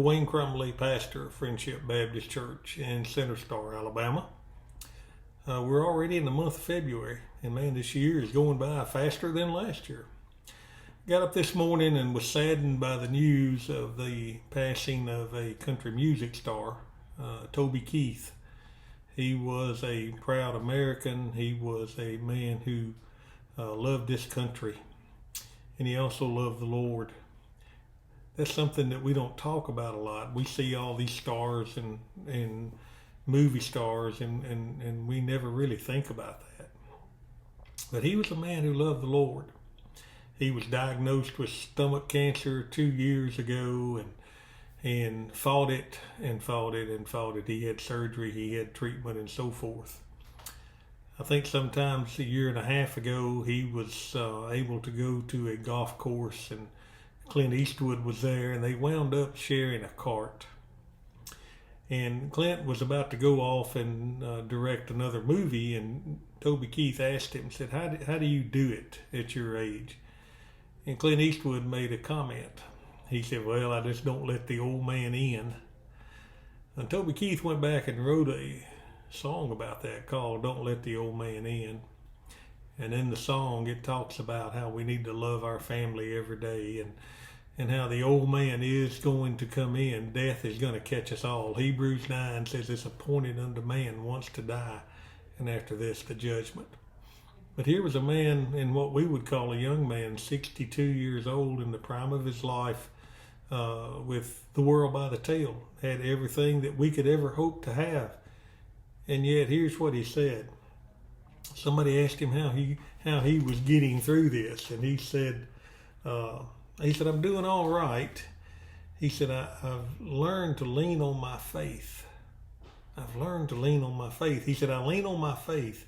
DeWayne Crumley, pastor of Friendship Baptist Church in Center Star, Alabama. We're already in the month of February, and man, this year is going by faster than last year. Got up this morning and was saddened by the news of the passing of a country music star, Toby Keith. He was a proud American. He was a man who loved this country, and he also loved the Lord. That's something that we don't talk about a lot. We see all these stars and movie stars, and we never really think about that. But he was a man who loved the Lord. He was diagnosed with stomach cancer 2 years ago and fought it and fought it and fought it. He had surgery, he had treatment, and so forth. I think sometimes a year and a half ago, he was able to go to a golf course, and Clint Eastwood was there, and they wound up sharing a cart. And Clint was about to go off and direct another movie, and Toby Keith asked him, said, how do you do it at your age? And Clint Eastwood made a comment. He said, well, I just don't let the old man in. And Toby Keith went back and wrote a song about that called Don't Let the Old Man In. And in the song, it talks about how we need to love our family every day, and how the old man is going to come in. Death is going to catch us all. Hebrews 9 says it's appointed unto man once to die, and after this, the judgment. But here was a man in what we would call a young man, 62 years old, in the prime of his life, with the world by the tail, had everything that we could ever hope to have. And yet, here's what he said. Somebody asked him how he was getting through this, and he said, I'm doing all right. He said, I've learned to lean on my faith. I've learned to lean on my faith. He said, I lean on my faith,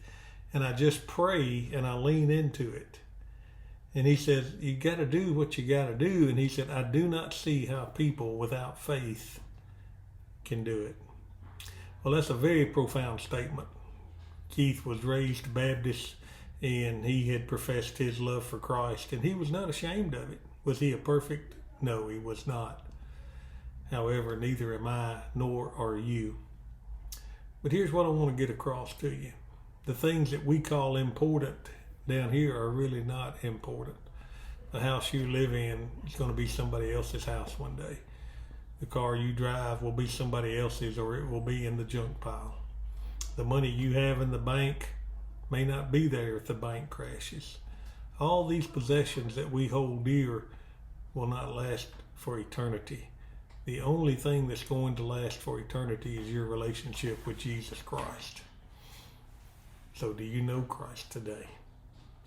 and I just pray, and I lean into it. And he said, you got to do what you got to do. And he said, I do not see how people without faith can do it. Well, that's a very profound statement. Keith was raised Baptist, and he had professed his love for Christ, and he was not ashamed of it. Was he a perfect? No, he was not. However, neither am I, nor are you. But here's what I want to get across to you. The things that we call important down here are really not important. The house you live in is going to be somebody else's house one day. The car you drive will be somebody else's, or it will be in the junk pile. The money you have in the bank may not be there if the bank crashes. All these possessions that we hold dear will not last for eternity. The only thing that's going to last for eternity is your relationship with Jesus Christ. So do you know Christ today?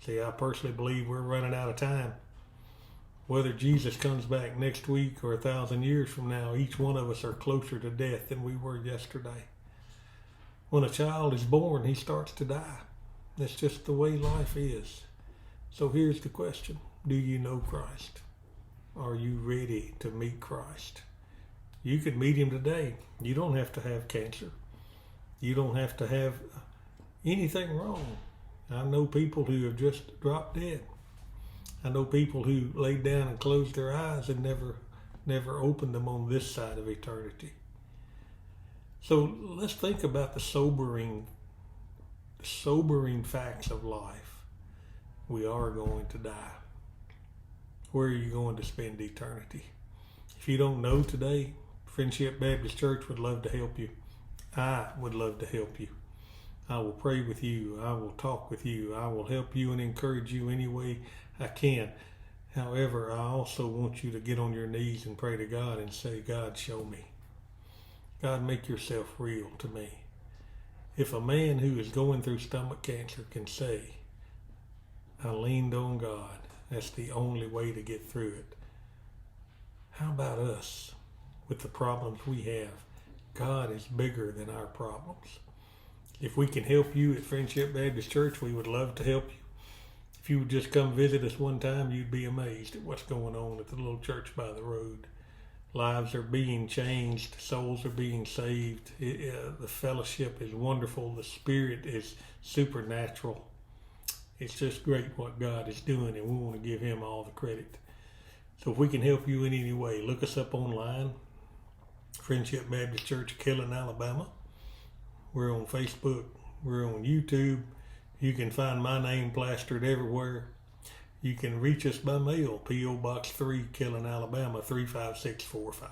See, I personally believe we're running out of time. Whether Jesus comes back next week or 1,000 years from now, each one of us are closer to death than we were yesterday. When a child is born, he starts to die. That's just the way life is. So here's the question. Do you know Christ? Are you ready to meet Christ? You could meet him today. You don't have to have cancer. You don't have to have anything wrong. I know people who have just dropped dead. I know people who laid down and closed their eyes and never opened them on this side of eternity. So let's think about the sobering facts of life. We are going to die. Where are you going to spend eternity? If you don't know today, Friendship Baptist Church would love to help you. I would love to help you. I will pray with you. I will talk with you. I will help you and encourage you any way I can. However, I also want you to get on your knees and pray to God and say, God, show me. God, make yourself real to me. If a man who is going through stomach cancer can say, I leaned on God, that's the only way to get through it. How about us with the problems we have? God is bigger than our problems. If we can help you at Friendship Baptist Church, we would love to help you. If you would just come visit us one time, you'd be amazed at what's going on at the little church by the road. Lives are being changed. Souls are being saved. The fellowship is wonderful. The Spirit is supernatural. It's just great what God is doing, and we want to give Him all the credit. So if we can help you in any way, look us up online. Friendship Baptist Church, Killen, Alabama. We're on Facebook. We're on YouTube. You can find my name plastered everywhere. You can reach us by mail, P.O. Box 3, Killen, Alabama, 35645.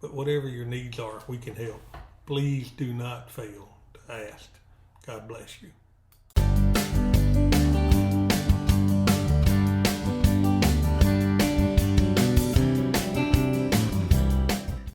But whatever your needs are, we can help. Please do not fail to ask. God bless you.